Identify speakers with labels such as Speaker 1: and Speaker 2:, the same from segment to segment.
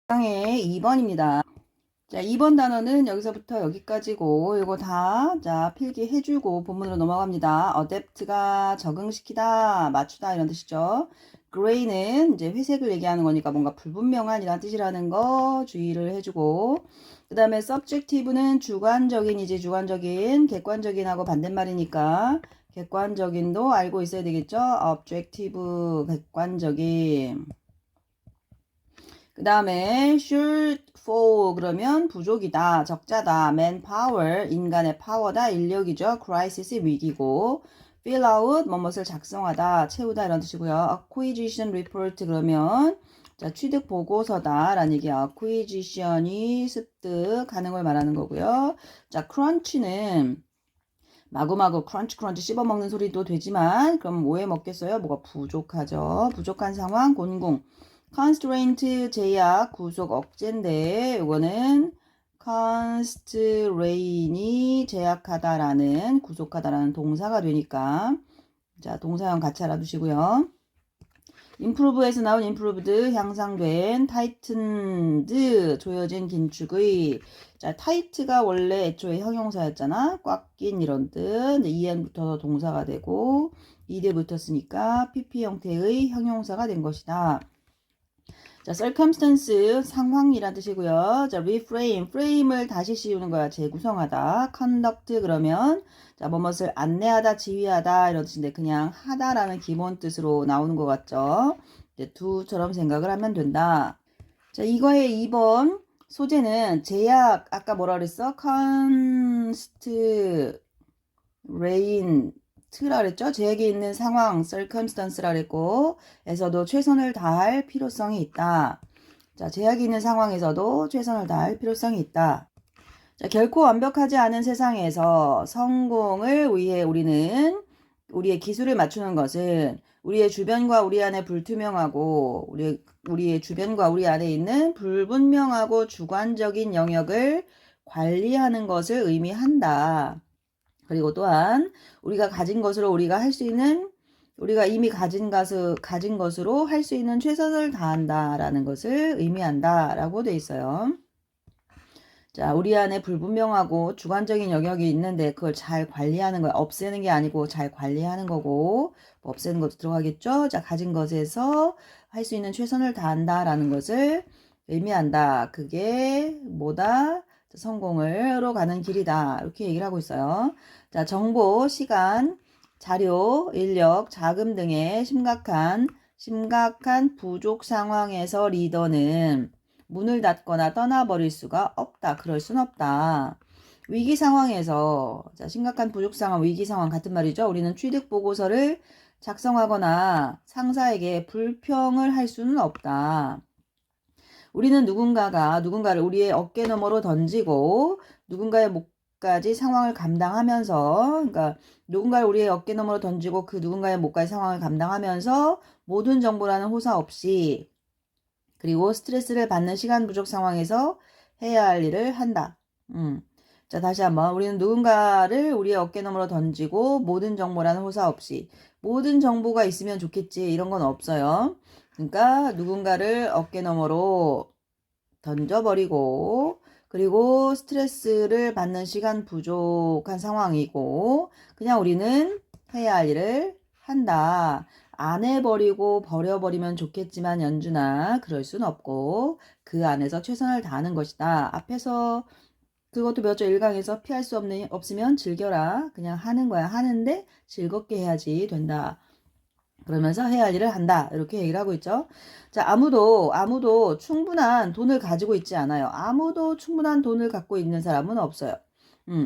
Speaker 1: 장의 2번입니다. 자, 2번 단어는 여기서부터 여기까지고, 이거 다, 자, 필기해주고 본문으로 넘어갑니다. adapt가 적응시키다, 맞추다, 이런 뜻이죠. gray는 이제 회색을 얘기하는 거니까 뭔가 불분명한 이란 뜻이라는 거 주의를 해주고, 그 다음에 subjective는 주관적인이지, 주관적인, 객관적인하고 반대말이니까, 객관적인도 알고 있어야 되겠죠? objective, 객관적인. 그 다음에 should fall 그러면 부족이다, 적자다, manpower 인간의 파워다, 인력이죠. crisis 위기고, fill out 뭐뭇을 작성하다, 채우다 이런 뜻이고요. acquisition report 그러면 자 취득 보고서다 라는 얘기야. acquisition이 습득하는 걸 말하는 거고요. 자 crunch는 마구마구 크런치 크런치 씹어먹는 소리도 되지만 그럼 뭐해 먹겠어요? 뭐가 부족하죠. 부족한 상황, 곤궁. constraint 제약, 구속 억제인데 이거는 constrain이 제약하다라는 구속하다라는 동사가 되니까 자 동사형 같이 알아두시고요. improve에서 나온 improved 향상된 tightened 조여진 긴축의 자 tight가 원래 애초에 형용사였잖아. 꽉 낀 이런 뜻. en 붙어서 동사가 되고 ed에 붙었으니까 pp 형태의 형용사가 된 것이다. 자, circumstance 상황이란 뜻이고요. 자, reframe frame을 다시 씌우는 거야. 재구성하다. conduct 그러면 자, 뭐뭇을 안내하다, 지휘하다 이런 뜻인데 그냥 하다라는 기본 뜻으로 나오는 것 같죠. 이제 do처럼 생각을 하면 된다. 자, 이거의 2번 소재는 제약 아까 뭐라 그랬어? constraint 라 그랬죠? 제약이 있는 상황, circumstance라 그랬고, 에서도 최선을 다할 필요성이 있다. 자, 제약이 있는 상황에서도 최선을 다할 필요성이 있다. 자, 결코 완벽하지 않은 세상에서 성공을 위해 우리는 우리의 기술을 맞추는 것은 우리의 주변과 우리 안에 불투명하고 우리의 주변과 우리 안에 있는 불분명하고 주관적인 영역을 관리하는 것을 의미한다. 그리고 또한 우리가 가진 것으로 우리가 할 수 있는 우리가 이미 가진 것으로 할 수 있는 최선을 다한다라는 것을 의미한다라고 돼 있어요. 자, 우리 안에 불분명하고 주관적인 영역이 있는데 그걸 잘 관리하는 거야. 없애는 게 아니고 잘 관리하는 거고 뭐 없애는 것도 들어가겠죠. 자, 가진 것에서 할 수 있는 최선을 다한다라는 것을 의미한다. 그게 뭐다? 성공으로 가는 길이다. 이렇게 얘기를 하고 있어요. 자, 정보, 시간, 자료, 인력, 자금 등의 심각한 부족 상황에서 리더는 문을 닫거나 떠나버릴 수가 없다. 그럴 순 없다. 위기 상황에서 자, 심각한 부족 상황, 위기 상황 같은 말이죠. 우리는 취득 보고서를 작성하거나 상사에게 불평을 할 수는 없다. 우리는 누군가를 우리의 어깨 너머로 던지고 누군가의 목까지 상황을 감당하면서 그러니까 누군가를 우리의 어깨 너머로 던지고 그 누군가의 목까지 상황을 감당하면서 모든 정보라는 호사 없이 그리고 스트레스를 받는 시간 부족 상황에서 해야 할 일을 한다. 자, 다시 한번. 우리는 누군가를 우리의 어깨 너머로 던지고 모든 정보라는 호사 없이 모든 정보가 있으면 좋겠지. 이런 건 없어요. 그러니까 누군가를 어깨 너머로 던져버리고 그리고 스트레스를 받는 시간 부족한 상황이고 그냥 우리는 해야 할 일을 한다. 안 해버리고 버려버리면 좋겠지만 연준아 그럴 순 없고 그 안에서 최선을 다하는 것이다. 앞에서 그것도 몇 절 1강에서 피할 수 없으면 즐겨라. 그냥 하는 거야. 하는데 즐겁게 해야지 된다. 그러면서 해야 할 일을 한다. 이렇게 얘기를 하고 있죠. 자, 아무도 충분한 돈을 가지고 있지 않아요. 아무도 충분한 돈을 갖고 있는 사람은 없어요.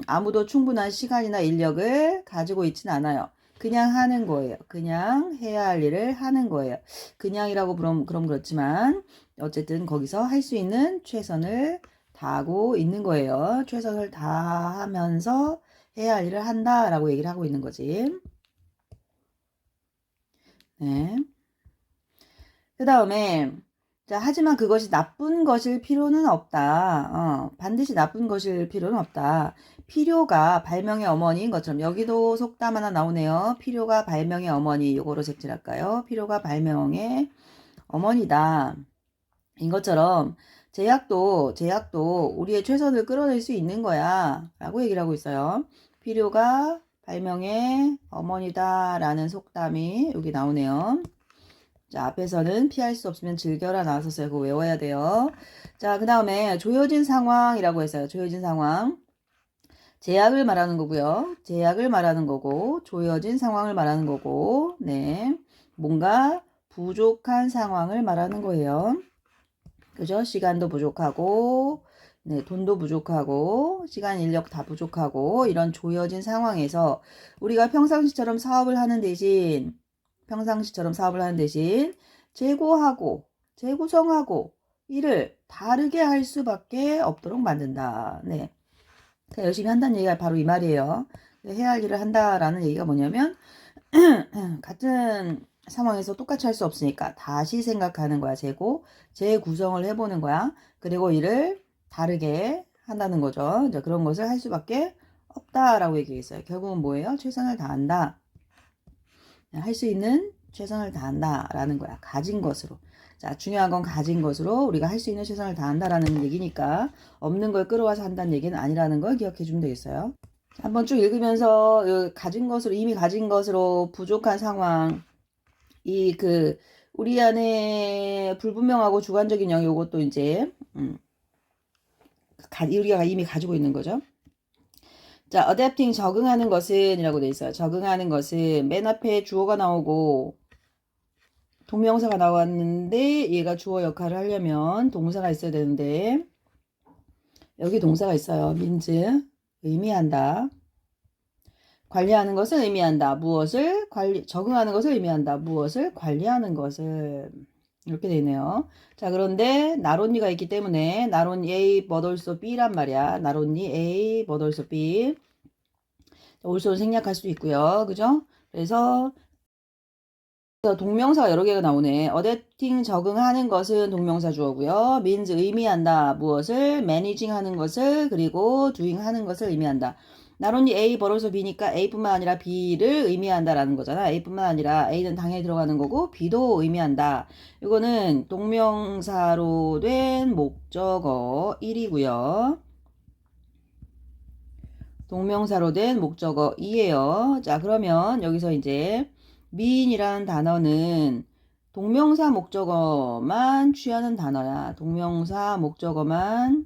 Speaker 1: 아무도 충분한 시간이나 인력을 가지고 있진 않아요. 그냥 하는 거예요. 그냥 해야 할 일을 하는 거예요. 그냥이라고 그럼 그렇지만 어쨌든 거기서 할 수 있는 최선을 다하고 있는 거예요. 최선을 다하면서 해야 할 일을 한다라고 얘기를 하고 있는 거지. 네. 그 다음에 자 하지만 그것이 나쁜 것일 필요는 없다. 반드시 나쁜 것일 필요는 없다. 필요가 발명의 어머니인 것처럼 여기도 속담 하나 나오네요. 필요가 발명의 어머니. 요거로 색칠할까요? 필요가 발명의 어머니다. 것처럼 제약도 우리의 최선을 끌어낼 수 있는 거야 라고 얘기를 하고 있어요. 필요가 발명의 어머니다 라는 속담이 여기 나오네요. 자, 앞에서는 피할 수 없으면 즐겨라 나왔었어요. 그거 외워야 돼요. 자, 그 다음에 조여진 상황이라고 했어요. 조여진 상황. 제약을 말하는 거고요. 제약을 말하는 거고, 조여진 상황을 말하는 거고, 네. 뭔가 부족한 상황을 말하는 거예요. 그죠? 시간도 부족하고, 네, 돈도 부족하고, 시간, 인력 다 부족하고, 이런 조여진 상황에서 우리가 평상시처럼 사업을 하는 대신, 재구성하고, 일을 다르게 할 수밖에 없도록 만든다. 네. 열심히 한다는 얘기가 바로 이 말이에요. 해야 할 일을 한다라는 얘기가 뭐냐면, 같은 상황에서 똑같이 할 수 없으니까 다시 생각하는 거야. 재구성을 해보는 거야. 그리고 일을 다르게 한다는 거죠. 이제 그런 것을 할 수밖에 없다라고 얘기했어요. 결국은 뭐예요? 최선을 다한다. 할 수 있는 최선을 다한다라는 거야. 가진 것으로. 자, 중요한 건 가진 것으로 우리가 할 수 있는 최선을 다한다라는 얘기니까 없는 걸 끌어와서 한다는 얘기는 아니라는 걸 기억해 주면 되겠어요. 자, 한번 쭉 읽으면서 이미 가진 것으로 부족한 상황, 우리 안에 불분명하고 주관적인 영역, 요것도 이제 우리가 이미 가지고 있는 거죠. 자, adapting 적응하는 것은 이라고 돼 있어요. 적응하는 것은 맨 앞에 주어가 나오고 동명사가 나왔는데 얘가 주어 역할을 하려면 동사가 있어야 되는데 여기 동사가 있어요. means 의미한다. 관리하는 것을 의미한다. 적응하는 것을 의미한다. 무엇을 관리하는 것을. 이렇게 되어 있네요. 자, 그런데 not only가 있기 때문에 not only A but also B란 말이야. not only A but also B. also는 생략할 수도 있고요. 그죠? 그래서 동명사가 여러 개가 나오네. adapting 적응하는 것은 동명사 주어고요. means 의미한다. 무엇을 managing 하는 것을 그리고 doing 하는 것을 의미한다. not only A 벌어서 B니까 A뿐만 아니라 B를 의미한다라는 거잖아. A뿐만 아니라 A는 당연히 들어가는 거고 B도 의미한다. 이거는 동명사로 된 목적어 1이고요. 동명사로 된 목적어 2예요. 자, 그러면 여기서 이제 mean이라는 단어는 동명사 목적어만 취하는 단어야. 동명사 목적어만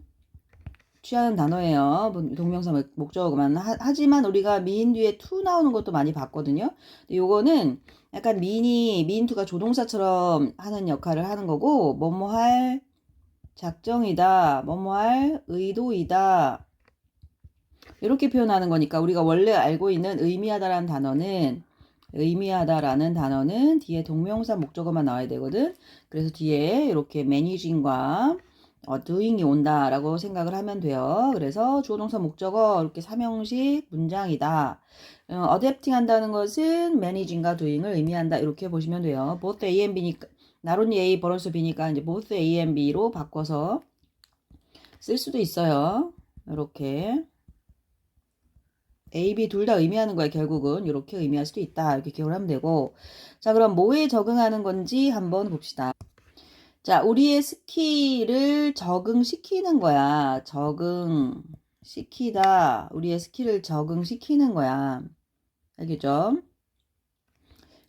Speaker 1: 취하는 단어예요. 동명사 목적어만. 하지만 우리가 mean 뒤에 to 나오는 것도 많이 봤거든요. 근데 요거는 약간 mean to가 조동사처럼 하는 역할을 하는 거고, 뭐뭐 할 작정이다, 뭐뭐 할 의도이다. 이렇게 표현하는 거니까 우리가 원래 알고 있는 의미하다라는 단어는 뒤에 동명사 목적어만 나와야 되거든. 그래서 뒤에 이렇게 managing과 doing이 온다라고 생각을 하면 돼요. 그래서 주어동사 목적어 이렇게 삼형식 문장이다. adapting 한다는 것은 managing과 doing을 의미한다. 이렇게 보시면 돼요. both A and B니까 not only A but also B니까 이제 both A and B로 바꿔서 쓸 수도 있어요. 이렇게. A, B 둘 다 의미하는 거야. 결국은 이렇게 의미할 수도 있다. 이렇게 기억을 하면 되고. 자, 그럼 뭐에 적응하는 건지 한번 봅시다. 자, 우리의 스킬을 적응시키는 거야. 적응시키다. 우리의 스킬을 적응시키는 거야. 알겠죠?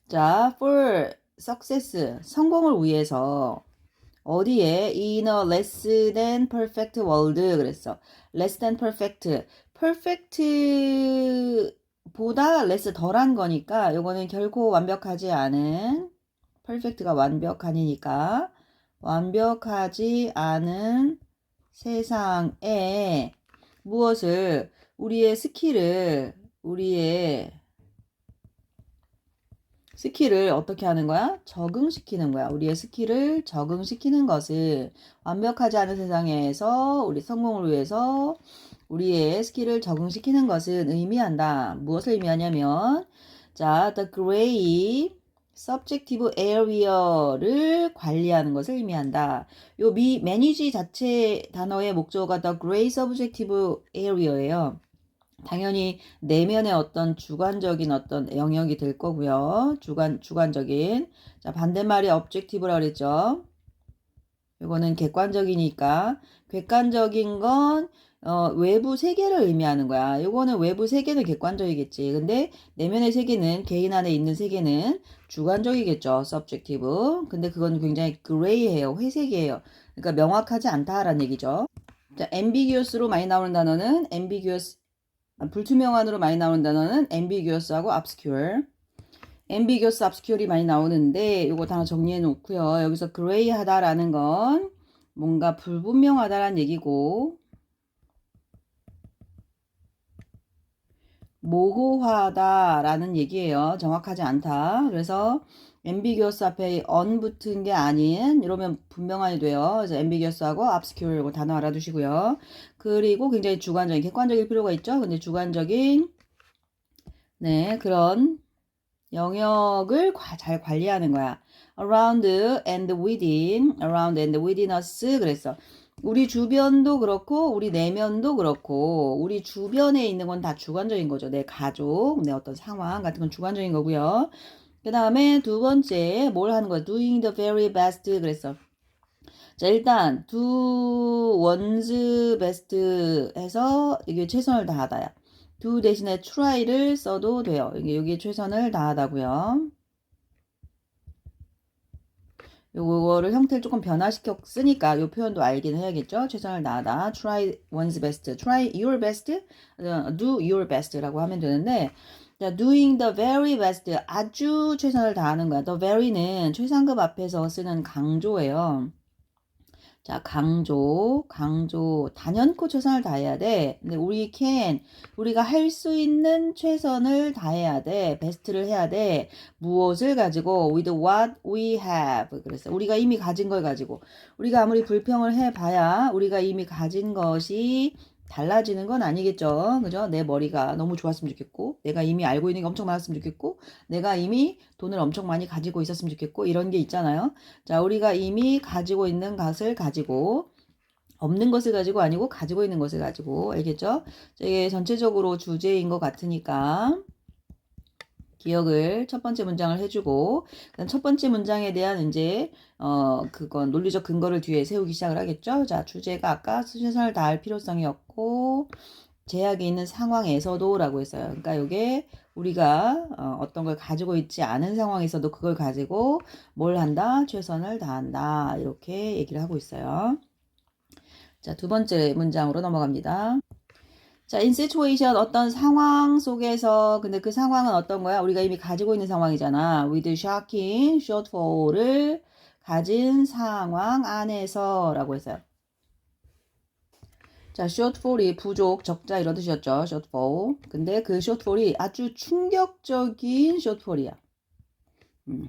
Speaker 1: 자, for success, 성공을 위해서 어디에? in a less than perfect world 그랬어. less than perfect. perfect보다 less 덜한 거니까 요거는 결코 완벽하지 않은 perfect가 완벽한이니까 완벽하지 않은 세상에 무엇을 우리의 스킬을 어떻게 하는 거야? 적응시키는 거야. 우리의 스킬을 적응시키는 것을 완벽하지 않은 세상에서 우리 성공을 위해서 우리의 스킬을 적응시키는 것은 의미한다. 무엇을 의미하냐면 자, the gray subjective area를 관리하는 것을 의미한다. 요 manage 자체 단어의 목적어가 the gray subjective area예요. 당연히 내면의 어떤 주관적인 어떤 영역이 될 거고요. 주관적인. 자, 반대말이 objective라고 그랬죠. 이거는 객관적이니까 객관적인 건 외부 세계를 의미하는 거야. 요거는 외부 세계는 객관적이겠지. 근데 내면의 세계는 개인 안에 있는 세계는 주관적이겠죠. subjective. 근데 그건 굉장히 그레이해요. 회색이에요. 그러니까 명확하지 않다라는 얘기죠. 자, ambiguous로 많이 나오는 단어는 ambiguous, 불투명한으로 많이 나오는 단어는 ambiguous하고 obscure. ambiguous, obscure이 많이 나오는데 이거 단어 정리해 놓고요. 여기서 gray하다라는 건 뭔가 불분명하다라는 얘기고 모호하다라는 얘기예요. 정확하지 않다. 그래서 ambiguous 앞에 on 붙은 게 아닌 이러면 분명하게 돼요. 그래서 ambiguous하고 obscure 이거 단어 알아두시고요. 그리고 굉장히 주관적인, 객관적일 필요가 있죠. 근데 주관적인 네 그런 영역을 잘 관리하는 거야. around and within us 그랬어. 우리 주변도 그렇고 우리 내면도 그렇고 우리 주변에 있는 건 다 주관적인 거죠. 내 가족, 내 어떤 상황 같은 건 주관적인 거고요. 그 다음에 두 번째 뭘 하는 거야? doing the very best 그랬어. 자 일단 do one's best 해서 이게 최선을 다하다야. do 대신에 try를 써도 돼요. 여기 최선을 다하다고요. 요거를 형태를 조금 변화시켜 쓰니까 요 표현도 알긴 해야겠죠. 최선을 다하다. try one's best. try your best. do your best라고 하면 되는데 자, doing the very best. 아주 최선을 다하는 거야. the very는 최상급 앞에서 쓰는 강조예요. 자, 강조. 단연코 최선을 다해야 돼. 근데 우리가 할 수 있는 최선을 다해야 돼. 베스트를 해야 돼. 무엇을 가지고? with what we have. 그래서 우리가 이미 가진 걸 가지고. 우리가 아무리 불평을 해봐야 우리가 이미 가진 것이 달라지는 건 아니겠죠. 그죠? 내 머리가 너무 좋았으면 좋겠고, 내가 이미 알고 있는 게 엄청 많았으면 좋겠고, 내가 이미 돈을 엄청 많이 가지고 있었으면 좋겠고, 이런 게 있잖아요. 자, 우리가 이미 가지고 있는 것을 가지고, 없는 것을 가지고 아니고 가지고 있는 것을 가지고, 알겠죠? 이게 전체적으로 주제인 것 같으니까, 기억을 첫 번째 문장을 해주고 첫 번째 문장에 대한 이제 그건 논리적 근거를 뒤에 세우기 시작을 하겠죠. 자 주제가 아까 최선을 다할 필요성이 없고 제약이 있는 상황에서도 라고 했어요. 그러니까 이게 우리가 어떤 걸 가지고 있지 않은 상황에서도 그걸 가지고 뭘 한다? 최선을 다한다. 이렇게 얘기를 하고 있어요. 자, 두 번째 문장으로 넘어갑니다. 자, in situation 어떤 상황 속에서 근데 그 상황은 어떤 거야? 우리가 이미 가지고 있는 상황이잖아. with shocking shortfall을 가진 상황 안에서라고 했어요. 자, shortfall이 부족, 적자 이런 뜻이었죠. shortfall. 근데 그 shortfall이 아주 충격적인 shortfall이야.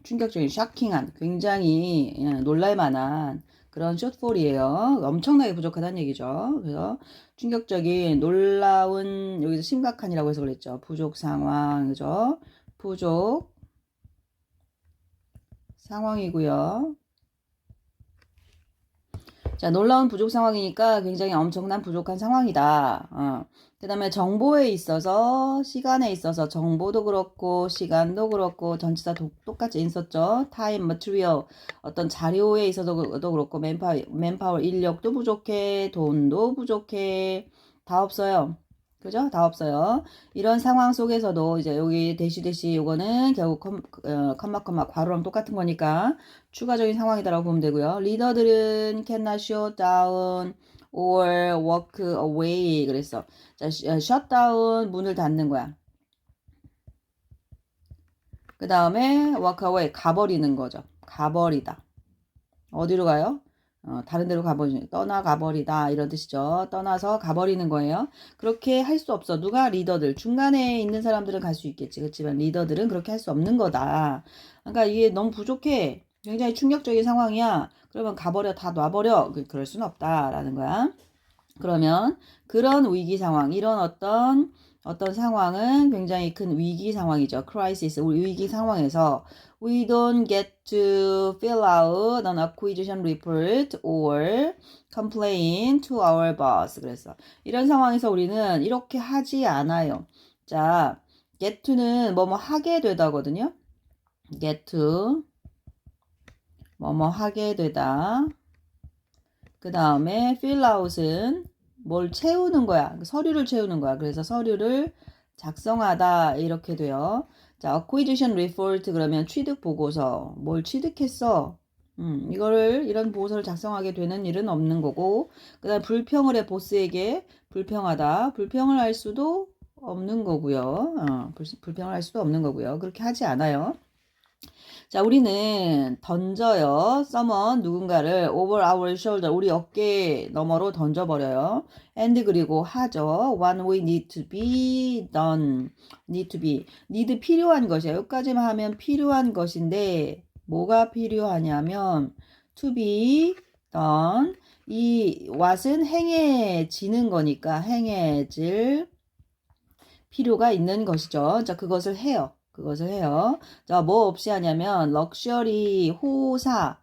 Speaker 1: 충격적인, shocking한, 굉장히 놀랄만한 그런 shortfall이에요. 엄청나게 부족하다는 얘기죠. 그래서 충격적인, 놀라운, 여기서 심각한이라고 해서 그랬죠. 부족 상황, 그죠? 부족 상황이고요. 자, 놀라운 부족 상황이니까 굉장히 엄청난 부족한 상황이다. 그 다음에 정보에 있어서, 시간에 있어서 정보도 그렇고, 시간도 그렇고, 전치사 똑같이 있었죠. time, material, 어떤 자료에 있어서도 그렇고, 맨파워, 인력도 부족해, 돈도 부족해, 다 없어요. 그죠? 다 없어요. 이런 상황 속에서도 이제 여기 대시 요거는 결국 컴마 괄호랑 똑같은 거니까 추가적인 상황이다라고 보면 되고요. 리더들은 cannot shut down or walk away 그랬어. 자, shut down 문을 닫는 거야. 그 다음에 walk away 가버리는 거죠. 가버리다. 어디로 가요? 다른 데로 떠나가버리다 이런 뜻이죠. 떠나서 가버리는 거예요. 그렇게 할 수 없어. 누가 리더들 중간에 있는 사람들은 갈 수 있겠지. 그렇지만 리더들은 그렇게 할 수 없는 거다. 그러니까 이게 너무 부족해. 굉장히 충격적인 상황이야. 그러면 가버려 다 놔버려. 그럴 수는 없다라는 거야. 그러면 그런 위기 상황, 이런 어떤 상황은 굉장히 큰 위기 상황이죠. crisis, 우리 위기 상황에서 we don't get to fill out an acquisition report or complain to our boss. 그래서 이런 상황에서 우리는 이렇게 하지 않아요. 자, get to는 뭐뭐 하게 되다거든요. get to 뭐뭐 하게 되다. 그 다음에 fill out은 뭘 채우는 거야. 서류를 채우는 거야. 그래서 서류를 작성하다 이렇게 돼요. 자, acquisition report 그러면 취득 보고서. 뭘 취득했어? 이런 보고서를 작성하게 되는 일은 없는 거고, 그 다음에 불평을 해 보스에게 불평하다. 불평을 할 수도 없는 거고요. 불평을 할 수도 없는 거고요. 그렇게 하지 않아요. 자, 우리는 던져요. someone 누군가를 over our shoulder 우리 어깨 너머로 던져버려요. and 그리고 하죠. One we need to be done. need to be. need 필요한 것이에요. 여기까지만 하면 필요한 것인데 뭐가 필요하냐면 to be done. 이 what은 행해지는 거니까 행해질 필요가 있는 것이죠. 자, 그것을 해요. 그것을 해요. 자, 뭐 없이 하냐면 럭셔리, 호사,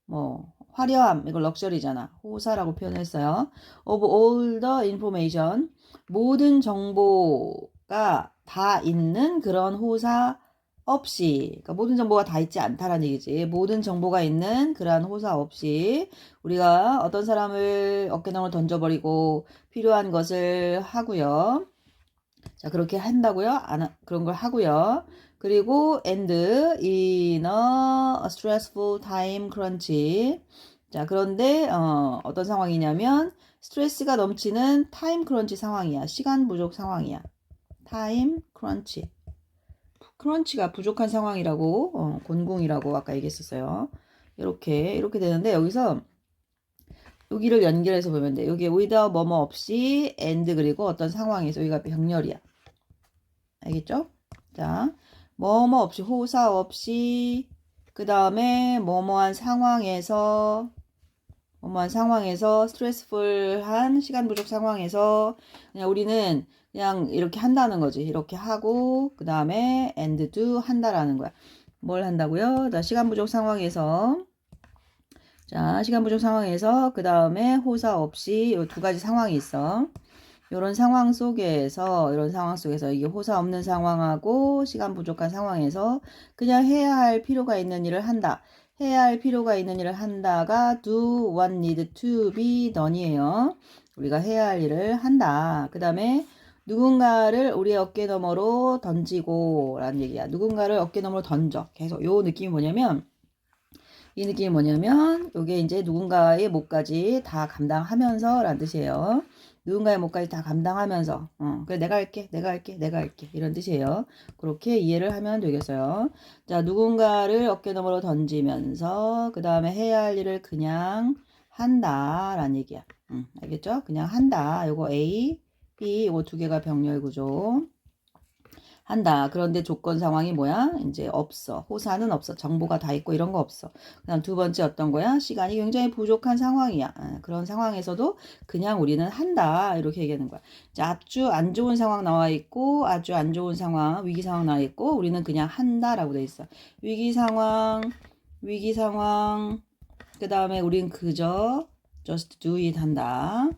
Speaker 1: 뭐 화려함, 이거 럭셔리잖아. 호사라고 표현했어요. of all the information, 모든 정보가 다 있는 그런 호사 없이, 그러니까 모든 정보가 다 있지 않다라는 얘기지. 모든 정보가 있는 그러한 호사 없이 우리가 어떤 사람을 어깨너머로 던져버리고 필요한 것을 하고요. 자, 그렇게 한다고요? 그런 걸 하고요. 그리고 and in a stressful time crunch. 자, 그런데 어떤 상황이냐면 스트레스가 넘치는 타임 크런치 상황이야. 시간 부족 상황이야. 타임 크런치. 크런치가 부족한 상황이라고 곤궁이라고 아까 얘기했었어요. 이렇게 되는데 여기서 여기를 연결해서 보면 돼. 여기 without 뭐뭐 없이 and 그리고 어떤 상황에서 여기가 병렬이야. 알겠죠? 자, 뭐뭐 없이 호사 없이 그 다음에 뭐뭐한 상황에서 스트레스풀한 시간 부족 상황에서 그냥 우리는 그냥 이렇게 한다는 거지. 이렇게 하고 그 다음에 and do 한다라는 거야. 뭘 한다고요? 자, 시간 부족 상황에서 그 다음에 호사 없이 이 두 가지 상황이 있어. 이런 상황 속에서 이게 호사 없는 상황하고 시간 부족한 상황에서 그냥 해야 할 필요가 있는 일을 한다. 해야 할 필요가 있는 일을 한다가 do what need to be done이에요. 우리가 해야 할 일을 한다. 그 다음에 누군가를 우리의 어깨 너머로 던지고 라는 얘기야. 누군가를 어깨 너머로 던져. 계속 요 느낌이 뭐냐면 이 느낌이 뭐냐면 요게 이제 누군가의 몫까지 다 감당하면서 라는 뜻이에요. 누군가의 몫까지 다 감당하면서 그래 내가 할게 이런 뜻이에요. 그렇게 이해를 하면 되겠어요. 자, 누군가를 어깨 너머로 던지면서 그 다음에 해야 할 일을 그냥 한다 라는 얘기야. 알겠죠? 그냥 한다. 요거 A, B 요거 두 개가 병렬 구조. 한다. 그런데 조건 상황이 뭐야? 이제 없어. 호사는 없어. 정보가 다 있고 이런 거 없어. 그다음 두 번째 어떤 거야? 시간이 굉장히 부족한 상황이야. 그런 상황에서도 그냥 우리는 한다. 이렇게 얘기하는 거야. 자, 아주 안 좋은 상황 나와 있고 아주 안 좋은 상황, 위기 상황 나와 있고 우리는 그냥 한다라고 돼 있어. 위기 상황. 그다음에 우린 그저 just do it 한다.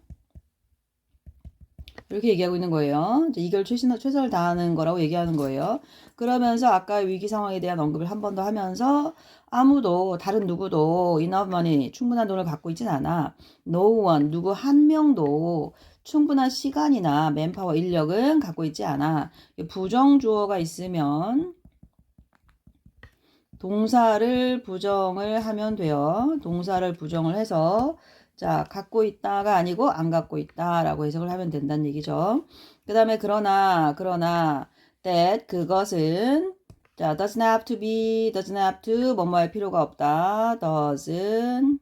Speaker 1: 이렇게 얘기하고 있는 거예요. 이걸 최선을 다하는 거라고 얘기하는 거예요. 그러면서 아까 위기 상황에 대한 언급을 한 번 더 하면서 다른 누구도 enough money, 충분한 돈을 갖고 있진 않아. No one, 누구 한 명도 충분한 시간이나 맨파워, 인력은 갖고 있지 않아. 부정주어가 있으면 동사를 부정을 하면 돼요. 동사를 부정을 해서 자, 갖고 있다가 아니고 안 갖고 있다라고 해석을 하면 된다는 얘기죠. 그 다음에 그러나 that 그것은 자, doesn't have to 뭐뭐 할 필요가 없다. doesn't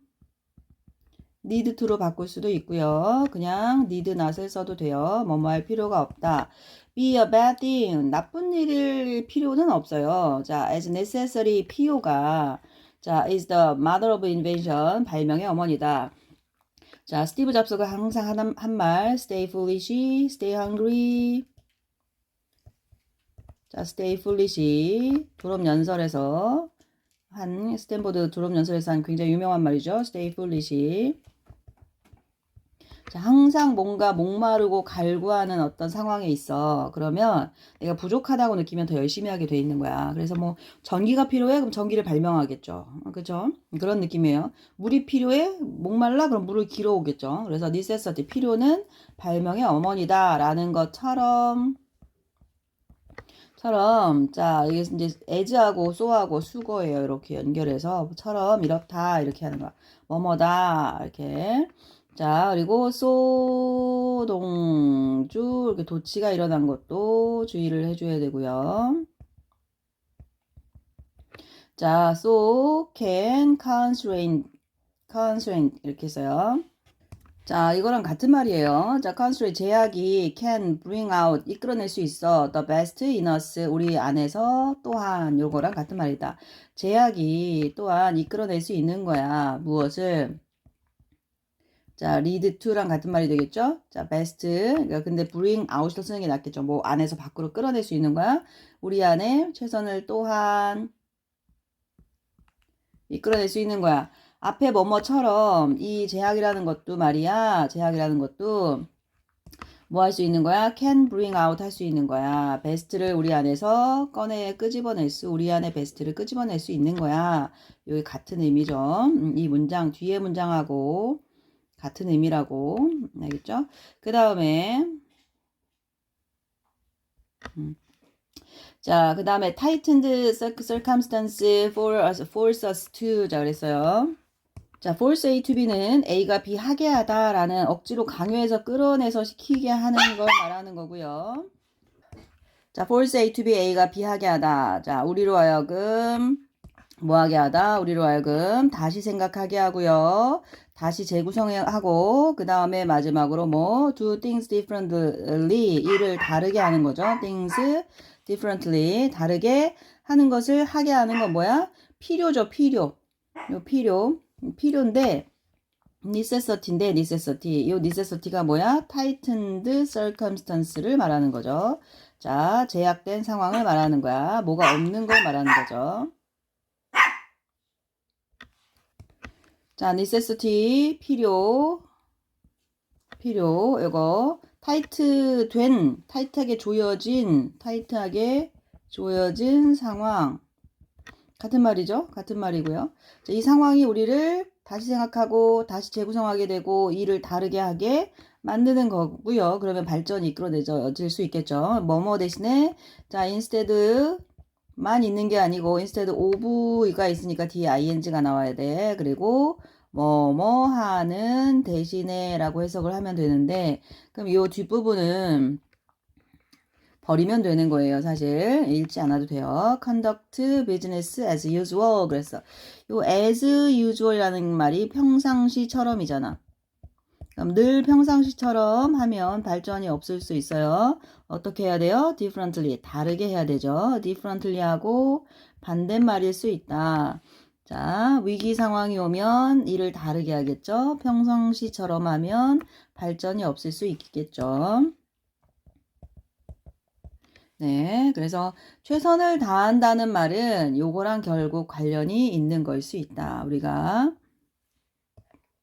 Speaker 1: need to로 바꿀 수도 있고요. 그냥 need not을 써도 돼요. 뭐뭐 할 필요가 없다. be a bad thing 나쁜 일일 필요는 없어요. 자, as necessary 필요가 자, is the mother of invention 발명의 어머니다. 자, 스티브 잡스가 항상 한 말, stay foolish, stay hungry. 자, stay foolish. 스탠포드 졸업 연설에서 한 굉장히 유명한 말이죠. stay foolish. 자, 항상 뭔가 목마르고 갈구하는 어떤 상황에 있어. 그러면 내가 부족하다고 느끼면 더 열심히 하게 돼 있는 거야. 그래서 뭐 전기가 필요해? 그럼 전기를 발명하겠죠. 그죠? 그런 느낌이에요. 물이 필요해? 목말라? 그럼 물을 길어오겠죠. 그래서 necessity, 필요는 발명의 어머니다라는 것처럼 자, 이게 이제 as하고 so하고 수거예요. 이렇게 연결해서 처럼 이렇다 이렇게 하는 거야. 뭐뭐다 이렇게. 자, 그리고 소동주 이렇게 도치가 일어난 것도 주의를 해줘야 되고요. 자, so can constrain 이렇게 써요. 자, 이거랑 같은 말이에요. 자, constraint 제약이 can bring out 이끌어낼 수 있어. the best in us 우리 안에서 또한 요거랑 같은 말이다. 제약이 또한 이끌어낼 수 있는 거야. 무엇을? 자, lead to랑 같은 말이 되겠죠? 자, best. 그러니까 근데 bring out을 쓰는 게 낫겠죠. 뭐 안에서 밖으로 끌어낼 수 있는 거야. 우리 안에 최선을 또한 이끌어낼 수 있는 거야. 앞에 뭐뭐처럼 이 제약이라는 것도 말이야. 제약이라는 것도 뭐 할 수 있는 거야? can bring out 할 수 있는 거야. 베스트를 우리 안에서 끄집어낼 우리 안에 베스트를 끄집어낼 수 있는 거야. 여기 같은 의미죠. 이 문장, 뒤에 문장하고 같은 의미라고. 알겠죠? 그 다음에, 자, 그 다음에 tightened circumstance force us to. 자, 그랬어요. 자, force A to B는 A가 B 하게 하다라는 억지로 강요해서 끌어내서 시키게 하는 걸 말하는 거고요. 자, force A to B, A가 B 하게 하다. 자, 우리로 하여금 뭐 하게 하다? 우리로 하여금 다시 생각하게 하고요. 다시 재구성하고 그 다음에 마지막으로 뭐 do things differently 일을 다르게 하는 거죠. things differently 다르게 하는 것을 하게 하는 건 뭐야? 필요죠. 필요. 요 필요인데 necessity인데 necessity. 요 necessity가 뭐야? tightened circumstance를 말하는 거죠. 자, 제약된 상황을 말하는 거야. 뭐가 없는 걸 말하는 거죠. 자, necessity 필요 이거 타이트하게 조여진 상황 같은 말이죠. 같은 말이고요. 자, 이 상황이 우리를 다시 생각하고 다시 재구성하게 되고 일을 다르게 하게 만드는 거고요. 그러면 발전이 이끌어내질 수 있겠죠. 뭐뭐 대신에 자, instead만 있는 게 아니고 instead of가 있으니까 뒤에 ing가 나와야 돼. 그리고 뭐뭐 하는 대신에 라고 해석을 하면 되는데 그럼 이 뒷부분은 버리면 되는 거예요. 사실 읽지 않아도 돼요. conduct business as usual 그랬어. 요 as usual이라는 말이 평상시처럼이잖아. 그럼 늘 평상시처럼 하면 발전이 없을 수 있어요. 어떻게 해야 돼요? differently 다르게 해야 되죠. differently 하고 반대말일 수 있다. 자, 위기 상황이 오면 일을 다르게 하겠죠. 평상시처럼 하면 발전이 없을 수 있겠죠. 네, 그래서 최선을 다한다는 말은 요거랑 결국 관련이 있는 걸 수 있다. 우리가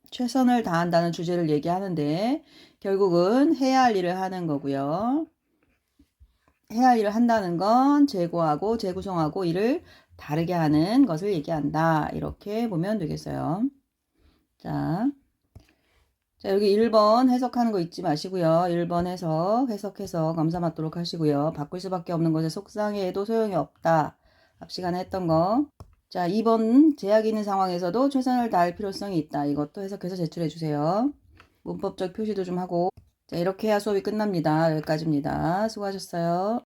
Speaker 1: 최선을 다한다는 주제를 얘기하는데 결국은 해야 할 일을 하는 거고요. 해야 할 일을 한다는 건 재고하고 재구성하고 일을 다르게 하는 것을 얘기한다. 이렇게 보면 되겠어요. 자, 여기 1번 해석하는 거 잊지 마시고요. 1번 해석해서 검사 맞도록 하시고요. 바꿀 수밖에 없는 것에 속상해도 소용이 없다. 앞 시간에 했던 거. 자, 2번 제약이 있는 상황에서도 최선을 다할 필요성이 있다. 이것도 해석해서 제출해 주세요. 문법적 표시도 좀 하고. 자, 이렇게 해야 수업이 끝납니다. 여기까지입니다. 수고하셨어요.